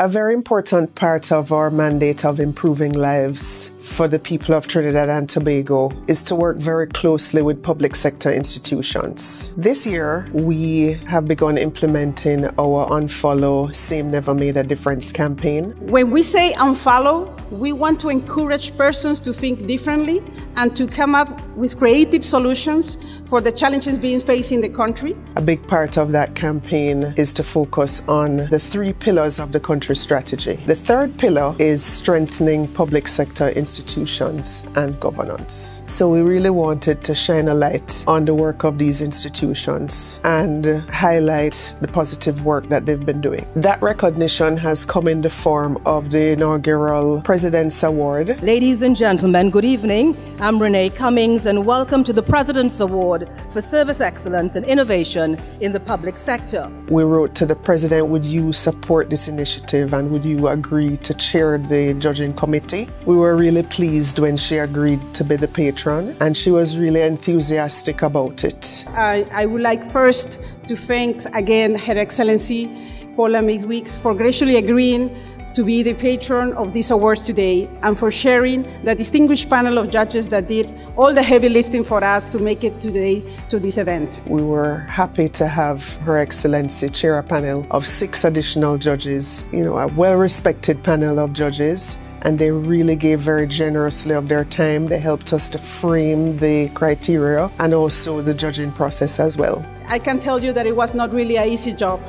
A very important part of our mandate of improving lives for the people of Trinidad and Tobago is to work very closely with public sector institutions. This year, we have begun implementing our Unfollow, Same Never Made a Difference campaign. When we say unfollow, we want to encourage persons to think differently and to come up with creative solutions for the challenges being faced in the country. A big part of that campaign is to focus on the 3 pillars of the country strategy. The third pillar is strengthening public sector institutions and governance. So we really wanted to shine a light on the work of these institutions and highlight the positive work that they've been doing. That recognition has come in the form of the inaugural President's Award. Ladies and gentlemen, good evening. I'm Renee Cummings and welcome to the President's Award for Service Excellence and Innovation in the Public Sector. We wrote to the President, would you support this initiative and would you agree to chair the judging committee? We were really pleased when she agreed to be the patron and she was really enthusiastic about it. I would like first to thank again Her Excellency Paula Midweeks for graciously agreeing to be the patron of these awards today and for sharing the distinguished panel of judges that did all the heavy lifting for us to make it today to this event. We were happy to have Her Excellency chair a panel of 6 additional judges, a well-respected panel of judges, and they really gave very generously of their time. They helped us to frame the criteria and also the judging process as well. I can tell you that it was not really an easy job.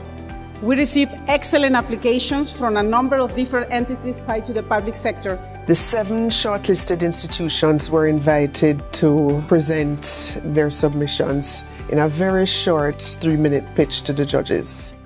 We received excellent applications from a number of different entities tied to the public sector. The 7 shortlisted institutions were invited to present their submissions in a very short 3-minute pitch to the judges.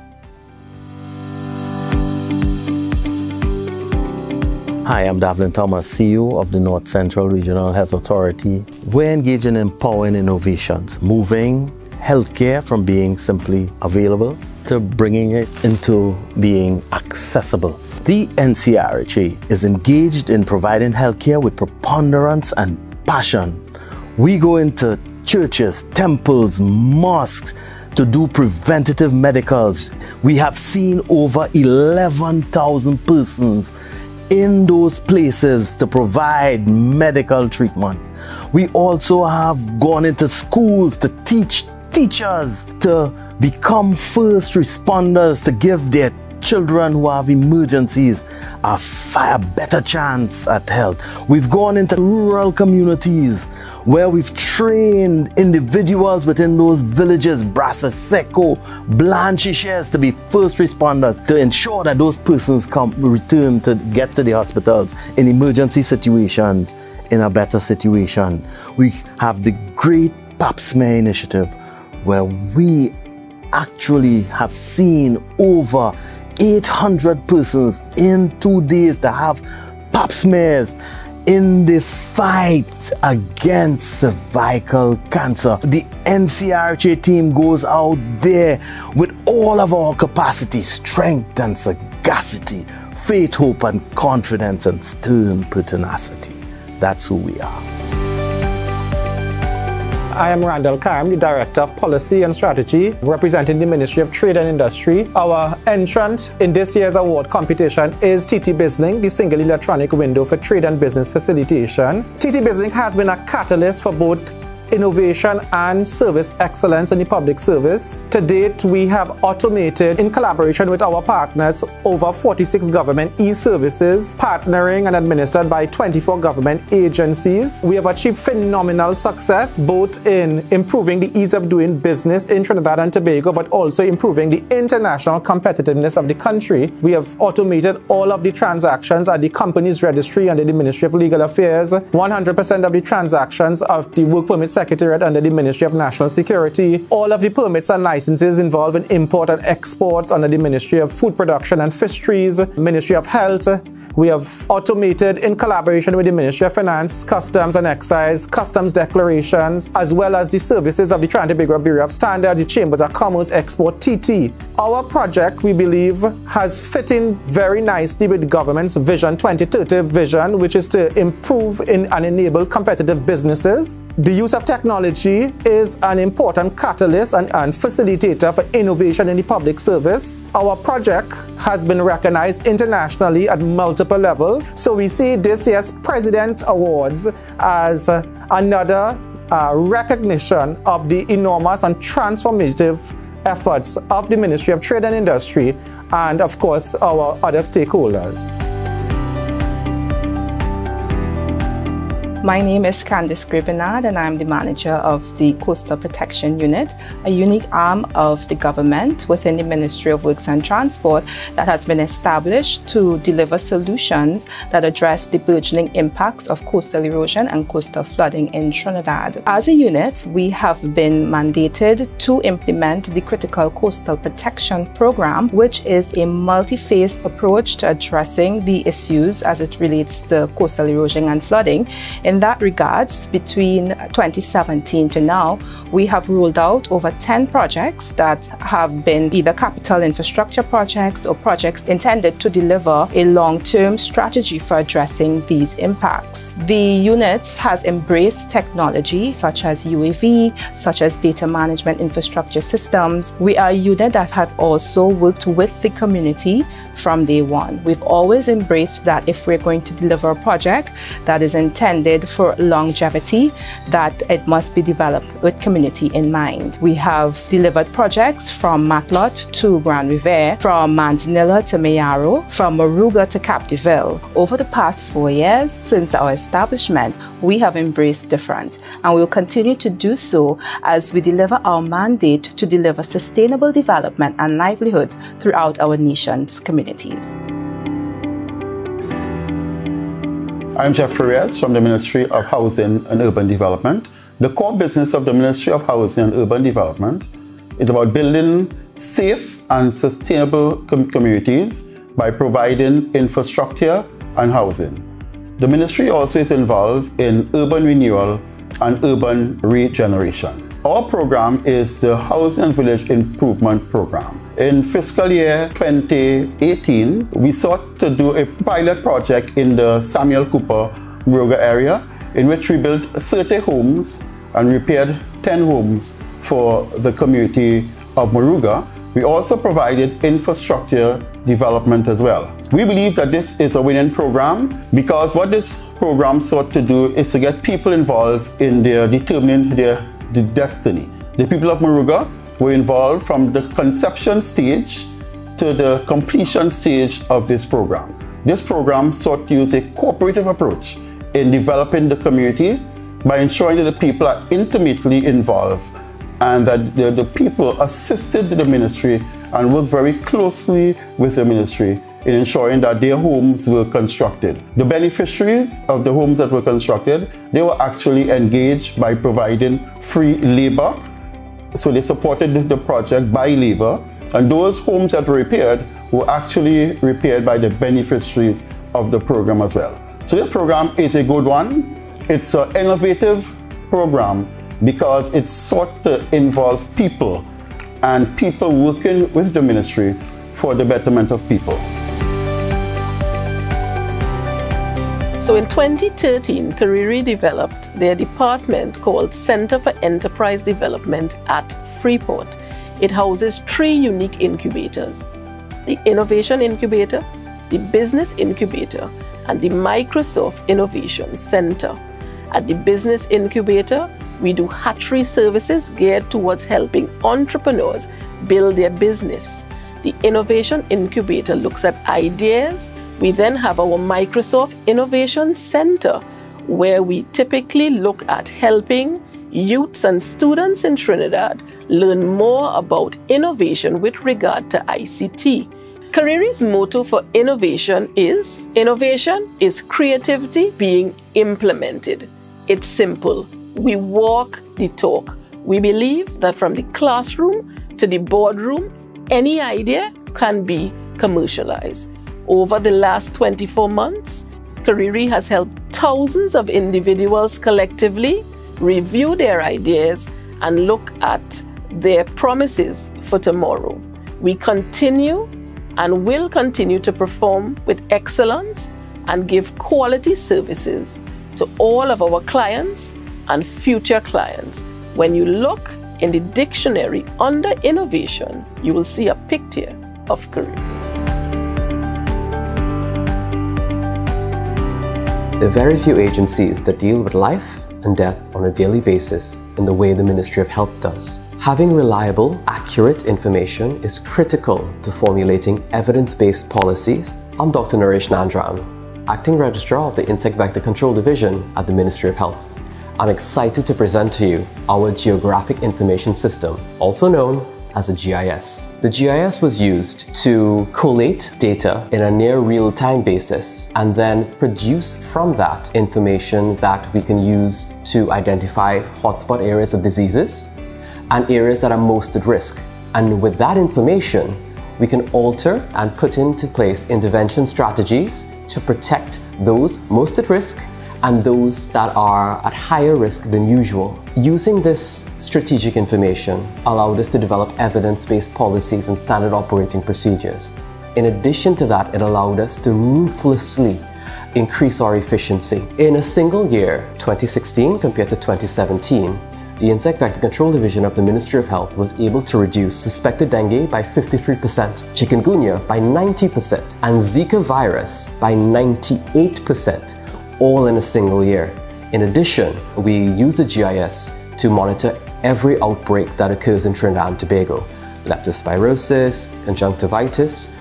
Hi, I'm Davlin Thomas, CEO of the North Central Regional Health Authority. We're engaged in empowering innovations, moving healthcare from being simply available to bringing it into being accessible. The NCRHA is engaged in providing healthcare with preponderance and passion. We go into churches, temples, mosques to do preventative medicals. We have seen over 11,000 persons in those places to provide medical treatment. We also have gone into schools to teach teachers to become first responders to give their children who have emergencies a better chance at health. We've gone into rural communities where we've trained individuals within those villages, Brasa Seco, Blanchishes, to be first responders to ensure that those persons return to get to the hospitals in emergency situations in a better situation. We have the great Pap smear initiative where we actually have seen over 800 persons in 2 days to have pap smears in the fight against cervical cancer. The NCRHA team goes out there with all of our capacity, strength and sagacity, faith, hope and confidence and stern pertinacity. That's who we are. I am Randall Karim, the Director of Policy and Strategy, representing the Ministry of Trade and Industry. Our entrant in this year's award competition is TT BizLink, the single electronic window for trade and business facilitation. TT BizLink has been a catalyst for both innovation and service excellence in the public service. To date, we have automated, in collaboration with our partners, over 46 government e-services, partnering and administered by 24 government agencies. We have achieved phenomenal success both in improving the ease of doing business in Trinidad and Tobago, but also improving the international competitiveness of the country. We have automated all of the transactions at the company's registry under the Ministry of Legal Affairs, 100% of the transactions of the work permit Secretariat under the Ministry of National Security. All of the permits and licenses involved in import and export under the Ministry of Food Production and Fisheries, Ministry of Health. We have automated, in collaboration with the Ministry of Finance, Customs and Excise, customs declarations, as well as the services of the Trinidad and Tobago Bureau of Standards, the Chambers of Commerce, Export, TT. Our project, we believe, has fit in very nicely with the government's Vision 2030 vision, which is to improve and enable competitive businesses. The use of technology is an important catalyst and facilitator for innovation in the public service. Our project has been recognized internationally at multiple levels. So we see this year's President Awards as another recognition of the enormous and transformative efforts of the Ministry of Trade and Industry and, of course, our other stakeholders. My name is Candice Gravenard and I'm the manager of the Coastal Protection Unit, a unique arm of the government within the Ministry of Works and Transport that has been established to deliver solutions that address the burgeoning impacts of coastal erosion and coastal flooding in Trinidad. As a unit, we have been mandated to implement the Critical Coastal Protection Program, which is a multi-phased approach to addressing the issues as it relates to coastal erosion and flooding. In that regards, between 2017 to now, we have rolled out over 10 projects that have been either capital infrastructure projects or projects intended to deliver a long-term strategy for addressing these impacts. The unit has embraced technology such as UAV, such as data management infrastructure systems. We are a unit that have also worked with the community from day one. We've always embraced that if we're going to deliver a project that is intended for longevity, that it must be developed with community in mind. We have delivered projects from Matlot to Grand Riviere, from Manzanilla to Mayaro, from Moruga to Capdeville. Over the past 4 years since our establishment, we have embraced different, and we will continue to do so as we deliver our mandate to deliver sustainable development and livelihoods throughout our nation's communities. I'm Jeff Reyes from the Ministry of Housing and Urban Development. The core business of the Ministry of Housing and Urban Development is about building safe and sustainable communities by providing infrastructure and housing. The Ministry also is involved in urban renewal and urban regeneration. Our program is the Housing and Village Improvement Program. In fiscal year 2018, we sought to do a pilot project in the Samuel Cooper Moruga area, in which we built 30 homes and repaired 10 homes for the community of Moruga. We also provided infrastructure development as well. We believe that this is a winning program because what this program sought to do is to get people involved in determining their destiny. The people of Moruga were involved from the conception stage to the completion stage of this program. This program sought to use a cooperative approach in developing the community by ensuring that the people are intimately involved and that the people assisted the ministry and worked very closely with the ministry in ensuring that their homes were constructed. The beneficiaries of the homes that were constructed, they were actually engaged by providing free labor. So they supported the project by labor, and those homes that were repaired were actually repaired by the beneficiaries of the program as well. So this program is a good one. It's an innovative program because it sought to involve people and people working with the ministry for the betterment of people. So in 2013, Kariri developed their department called Center for Enterprise Development at Freeport. It houses 3 unique incubators: the Innovation Incubator, the Business Incubator, and the Microsoft Innovation Center. At the Business Incubator, we do hatchery services geared towards helping entrepreneurs build their business. The Innovation Incubator looks at ideas. We then have our Microsoft Innovation Center, where we typically look at helping youths and students in Trinidad learn more about innovation with regard to ICT. Kariri's motto for innovation is creativity being implemented. It's simple. We walk the talk. We believe that from the classroom to the boardroom, any idea can be commercialized. Over the last 24 months, Kariri has helped thousands of individuals collectively review their ideas and look at their promises for tomorrow. We continue and will continue to perform with excellence and give quality services to all of our clients and future clients. When you look in the dictionary under innovation, you will see a picture of career. There are very few agencies that deal with life and death on a daily basis in the way the Ministry of Health does. Having reliable, accurate information is critical to formulating evidence-based policies. I'm Dr. Naresh Nandram, Acting Registrar of the Insect Vector Control Division at the Ministry of Health. I'm excited to present to you our Geographic Information System, also known as a GIS. The GIS was used to collate data in a near real-time basis and then produce from that information that we can use to identify hotspot areas of diseases and areas that are most at risk. And with that information, we can alter and put into place intervention strategies to protect those most at risk and those that are at higher risk than usual. Using this strategic information allowed us to develop evidence-based policies and standard operating procedures. In addition to that, it allowed us to ruthlessly increase our efficiency. In a single year, 2016 compared to 2017, the Insect Vector Control Division of the Ministry of Health was able to reduce suspected dengue by 53%, chikungunya by 90%, and Zika virus by 98%. All in a single year. In addition, we use the GIS to monitor every outbreak that occurs in Trinidad and Tobago. Leptospirosis, conjunctivitis,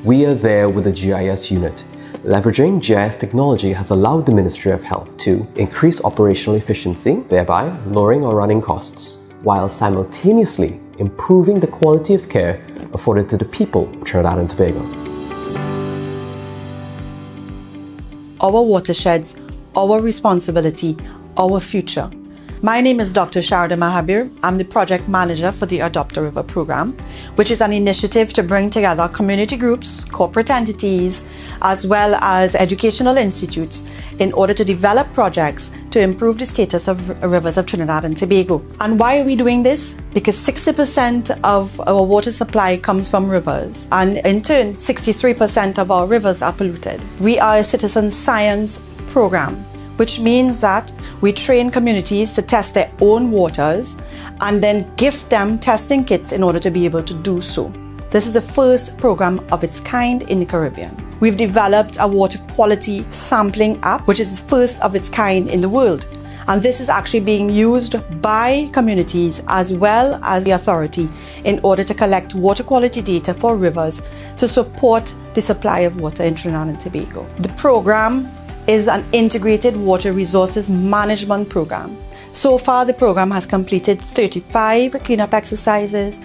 we are there with the GIS unit. Leveraging GIS technology has allowed the Ministry of Health to increase operational efficiency, thereby lowering our running costs, while simultaneously improving the quality of care afforded to the people of Trinidad and Tobago. Our watersheds, our responsibility, our future. My name is Dr. Sharda Mahabir. I'm the project manager for the Adopt a River program, which is an initiative to bring together community groups, corporate entities, as well as educational institutes in order to develop projects to improve the status of rivers of Trinidad and Tobago. And why are we doing this? Because 60% of our water supply comes from rivers, and in turn, 63% of our rivers are polluted. We are a citizen science program, which means that we train communities to test their own waters and then gift them testing kits in order to be able to do so. This is the first program of its kind in the Caribbean. We've developed a water quality sampling app, which is the first of its kind in the world. And this is actually being used by communities as well as the authority in order to collect water quality data for rivers to support the supply of water in Trinidad and Tobago. The program is an integrated water resources management program. So far, the program has completed 35 cleanup exercises,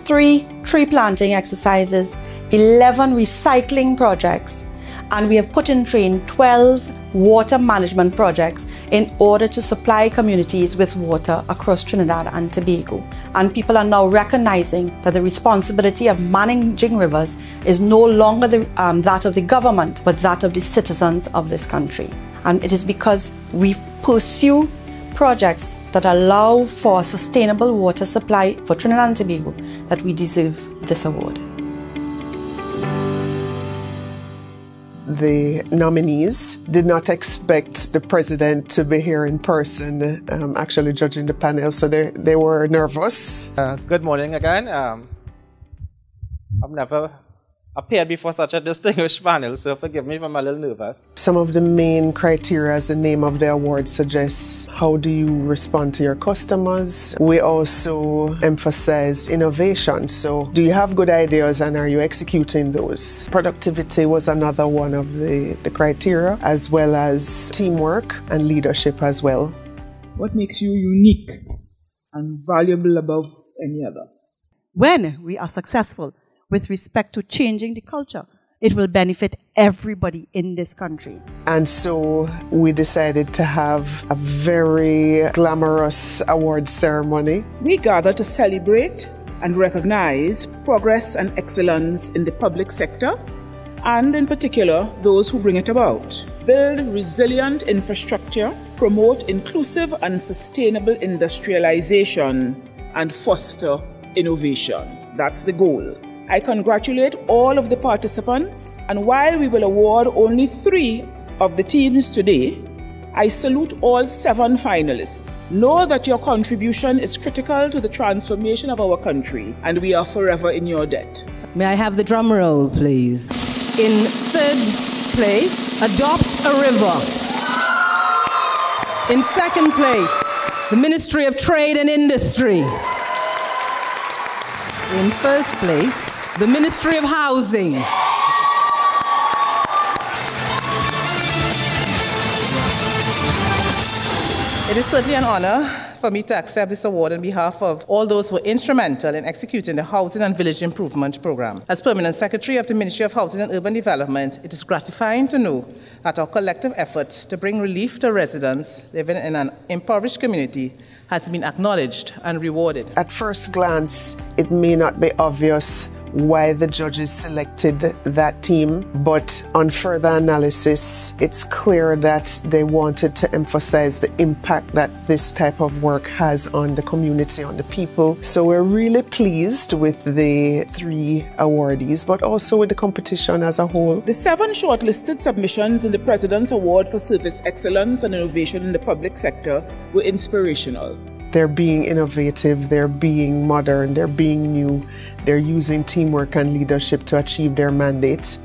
3 tree planting exercises, 11 recycling projects, and we have put in train 12 water management projects in order to supply communities with water across Trinidad and Tobago. And people are now recognizing that the responsibility of managing rivers is no longer that of the government, but that of the citizens of this country. And it is because we pursue projects that allow for sustainable water supply for Trinidad and Tobago that we deserve this award. The nominees did not expect the president to be here in person, actually judging the panel, so they were nervous. Good morning again. I've never appeared before such a distinguished panel, so forgive me if I'm a little nervous. Some of the main criteria, as the name of the award suggests, how do you respond to your customers? We also emphasized innovation. So do you have good ideas and are you executing those? Productivity was another one of the criteria, as well as teamwork and leadership as well. What makes you unique and valuable above any other? When we are successful with respect to changing the culture, it will benefit everybody in this country. And so we decided to have a very glamorous award ceremony. We gather to celebrate and recognize progress and excellence in the public sector, and in particular, those who bring it about. Build resilient infrastructure, promote inclusive and sustainable industrialization, and foster innovation. That's the goal. I congratulate all of the participants, and while we will award only 3 of the teams today, I salute all 7 finalists. Know that your contribution is critical to the transformation of our country, and we are forever in your debt. May I have the drum roll, please? In third place, Adopt a River. In second place, the Ministry of Trade and Industry. In first place, the Ministry of Housing. It is certainly an honor for me to accept this award on behalf of all those who were instrumental in executing the Housing and Village Improvement Program. As Permanent Secretary of the Ministry of Housing and Urban Development, it is gratifying to know that our collective effort to bring relief to residents living in an impoverished community has been acknowledged and rewarded. At first glance, it may not be obvious why the judges selected that team, but on further analysis, it's clear that they wanted to emphasize the impact that this type of work has on the community, on the people. So we're really pleased with the 3 awardees, but also with the competition as a whole. The 7 shortlisted submissions in the President's Award for Service Excellence and Innovation in the Public Sector were inspirational. They're being innovative, they're being modern, they're being new, they're using teamwork and leadership to achieve their mandate.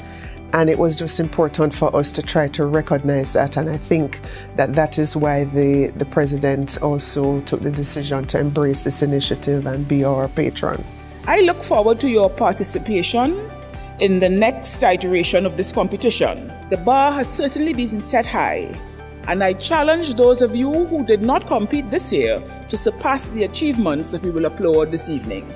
And it was just important for us to try to recognize that. And I think that that is why the President also took the decision to embrace this initiative and be our patron. I look forward to your participation in the next iteration of this competition. The bar has certainly been set high, and I challenge those of you who did not compete this year to surpass the achievements that we will applaud this evening.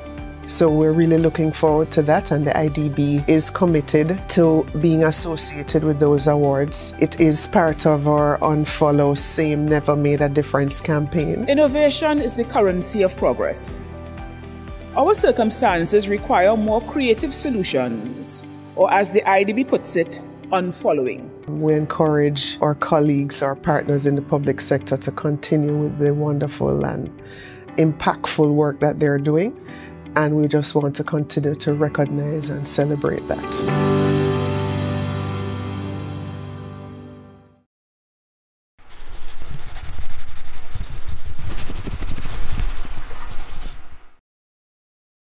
So we're really looking forward to that, and the IDB is committed to being associated with those awards. It is part of our Unfollow Same Never Made a Difference campaign. Innovation is the currency of progress. Our circumstances require more creative solutions, or as the IDB puts it, unfollowing. We encourage our colleagues, our partners in the public sector to continue with the wonderful and impactful work that they're doing, and we just want to continue to recognize and celebrate that.